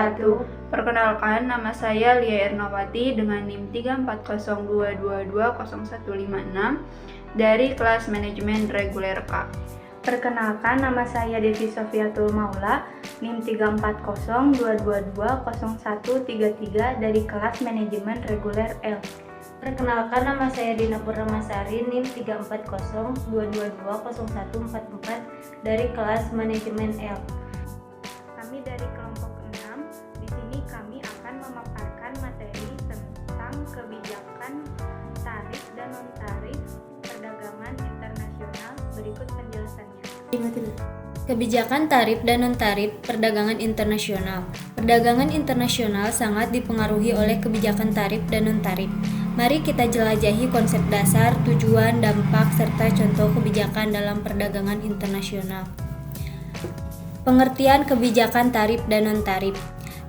wabarakatuh. Perkenalkan, nama saya Lia Ernawati dengan NIM 340222156 dari kelas Manajemen Reguler K. Perkenalkan, nama saya Devi Sofiatul Maula, NIM 340222133 dari kelas Manajemen Reguler L. Perkenalkan, nama saya Dina Purnamasari, NIM 340222144 dari kelas Manajemen L. Kami dari kelompok 6. Di sini kami akan memaparkan materi tentang kebijakan tarif dan non-tarif perdagangan internasional. Berikut penjelasannya. Kebijakan tarif dan non-tarif perdagangan internasional. Perdagangan internasional sangat dipengaruhi oleh kebijakan tarif dan non-tarif. Mari kita jelajahi konsep dasar, tujuan, dampak, serta contoh kebijakan dalam perdagangan internasional. Pengertian kebijakan tarif dan non-tarif.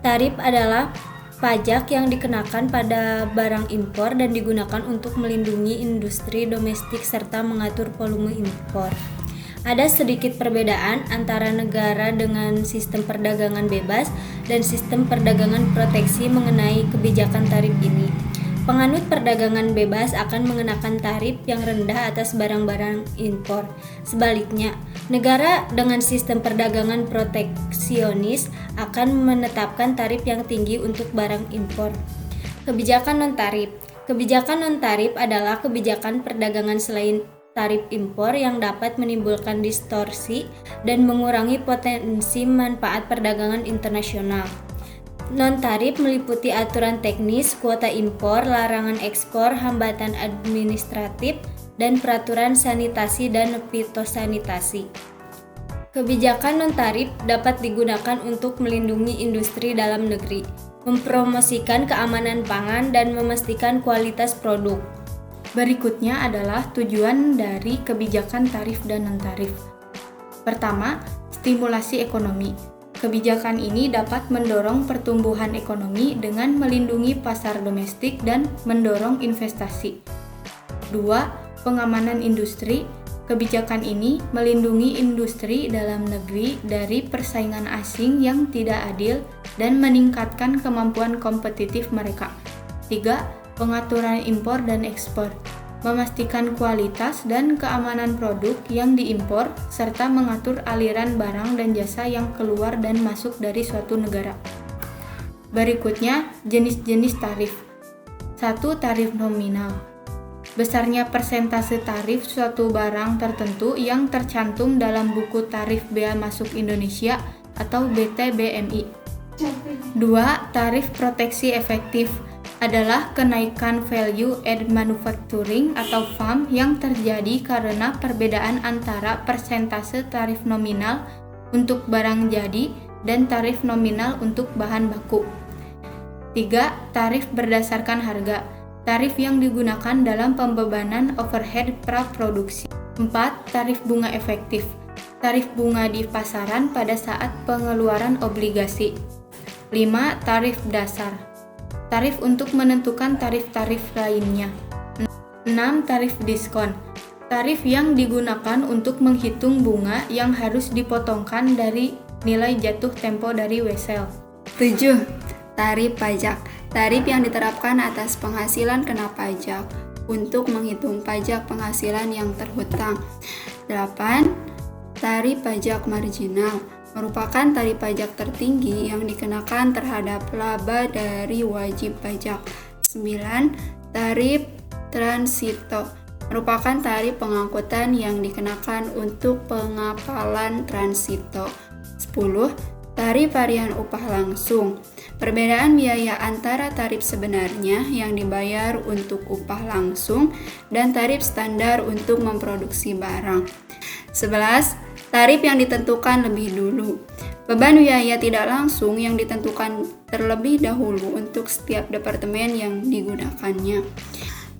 Tarif adalah pajak yang dikenakan pada barang impor dan digunakan untuk melindungi industri domestik serta mengatur volume impor. Ada sedikit perbedaan antara negara dengan sistem perdagangan bebas dan sistem perdagangan proteksi mengenai kebijakan tarif ini. Penganut perdagangan bebas akan mengenakan tarif yang rendah atas barang-barang impor. Sebaliknya, negara dengan sistem perdagangan proteksionis akan menetapkan tarif yang tinggi untuk barang impor. Kebijakan non-tarif. Kebijakan non-tarif adalah kebijakan perdagangan selain tarif impor yang dapat menimbulkan distorsi dan mengurangi potensi manfaat perdagangan internasional. Non-tarif meliputi aturan teknis, kuota impor, larangan ekspor, hambatan administratif, dan peraturan sanitasi dan fitosanitasi. Kebijakan non-tarif dapat digunakan untuk melindungi industri dalam negeri, mempromosikan keamanan pangan, dan memastikan kualitas produk. Berikutnya adalah tujuan dari kebijakan tarif dan non-tarif. Pertama, stimulasi ekonomi. Kebijakan ini dapat mendorong pertumbuhan ekonomi dengan melindungi pasar domestik dan mendorong investasi. 2. Pengamanan industri. Kebijakan ini melindungi industri dalam negeri dari persaingan asing yang tidak adil dan meningkatkan kemampuan kompetitif mereka. 3. Pengaturan impor dan ekspor. Memastikan kualitas dan keamanan produk yang diimpor, serta mengatur aliran barang dan jasa yang keluar dan masuk dari suatu negara. Berikutnya, jenis-jenis tarif. 1. Tarif nominal. Besarnya persentase tarif suatu barang tertentu yang tercantum dalam buku tarif bea masuk Indonesia atau BTBMI. 2. Tarif proteksi efektif adalah kenaikan value add manufacturing atau VAM yang terjadi karena perbedaan antara persentase tarif nominal untuk barang jadi dan tarif nominal untuk bahan baku. 3. Tarif berdasarkan harga. Tarif yang digunakan dalam pembebanan overhead praproduksi. 4. Tarif bunga efektif. Tarif bunga di pasaran pada saat pengeluaran obligasi. 5. Tarif dasar. Tarif untuk menentukan tarif-tarif lainnya. 6. Tarif diskon. Tarif yang digunakan untuk menghitung bunga yang harus dipotongkan dari nilai jatuh tempo dari wesel. 7. Tarif pajak. Tarif yang diterapkan atas penghasilan kena pajak untuk menghitung pajak penghasilan yang terhutang. 8. Tarif pajak marginal. Merupakan tarif pajak tertinggi yang dikenakan terhadap laba dari wajib pajak. 9. Tarif transito. Merupakan tarif pengangkutan yang dikenakan untuk pengapalan transito. 10. Tarif varian upah langsung. Perbedaan biaya antara tarif sebenarnya yang dibayar untuk upah langsung dan tarif standar untuk memproduksi barang. 11. Tarif yang ditentukan lebih dulu. Beban biaya tidak langsung yang ditentukan terlebih dahulu untuk setiap departemen yang digunakannya.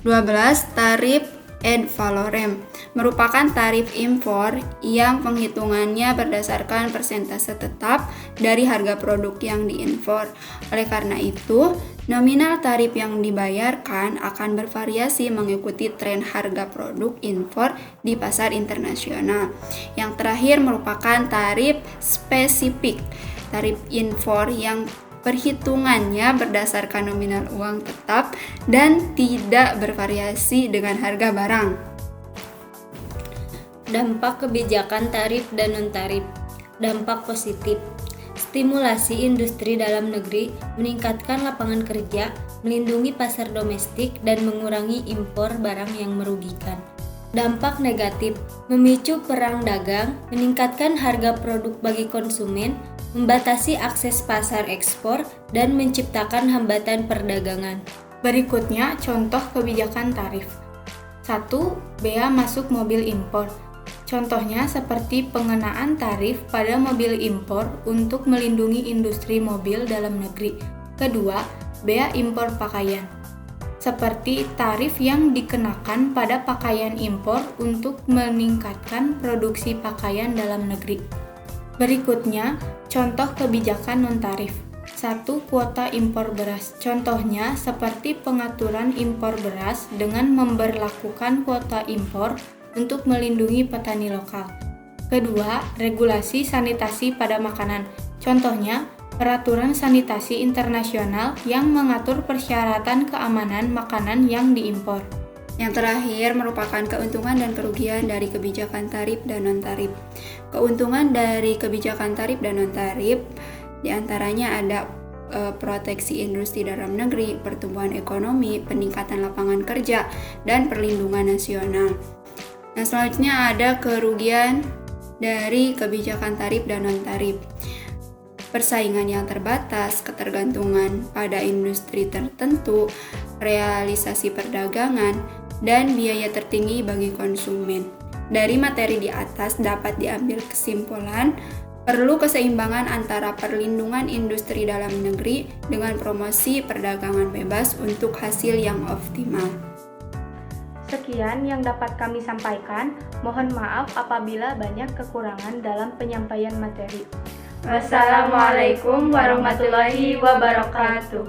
12. Tarif ad valorem. Merupakan tarif impor yang penghitungannya berdasarkan persentase tetap dari harga produk yang diimpor. Oleh karena itu, nominal tarif yang dibayarkan akan bervariasi mengikuti tren harga produk impor di pasar internasional. Yang terakhir merupakan tarif spesifik. Tarif impor yang Perhitungannya berdasarkan nominal uang tetap dan tidak bervariasi dengan harga barang. Dampak kebijakan tarif dan non-tarif. Dampak positif. Stimulasi industri dalam negeri, meningkatkan lapangan kerja, melindungi pasar domestik, dan mengurangi impor barang yang merugikan. Dampak negatif, memicu perang dagang, meningkatkan harga produk bagi konsumen, membatasi akses pasar ekspor, dan menciptakan hambatan perdagangan. Berikutnya contoh kebijakan tarif. 1. Bea masuk mobil impor. Contohnya seperti pengenaan tarif pada mobil impor untuk melindungi industri mobil dalam negeri. Kedua, bea impor pakaian. Seperti tarif yang dikenakan pada pakaian impor untuk meningkatkan produksi pakaian dalam negeri. Berikutnya, contoh kebijakan non-tarif. 1. Kuota impor beras. Contohnya seperti pengaturan impor beras dengan memberlakukan kuota impor untuk melindungi petani lokal. Kedua, regulasi sanitasi pada makanan. Contohnya, peraturan sanitasi internasional yang mengatur persyaratan keamanan makanan yang diimpor. Yang terakhir merupakan keuntungan dan kerugian dari kebijakan tarif dan non-tarif. Keuntungan dari kebijakan tarif dan non-tarif diantaranya ada proteksi industri dalam negeri, pertumbuhan ekonomi, peningkatan lapangan kerja, dan perlindungan nasional. Nah, selanjutnya ada kerugian dari kebijakan tarif dan non-tarif. Persaingan yang terbatas, ketergantungan pada industri tertentu, realisasi perdagangan, dan biaya tertinggi bagi konsumen. Dari materi di atas dapat diambil kesimpulan, perlu keseimbangan antara perlindungan industri dalam negeri dengan promosi perdagangan bebas untuk hasil yang optimal. Sekian yang dapat kami sampaikan. Mohon maaf apabila banyak kekurangan dalam penyampaian materi. Wassalamualaikum warahmatullahi wabarakatuh.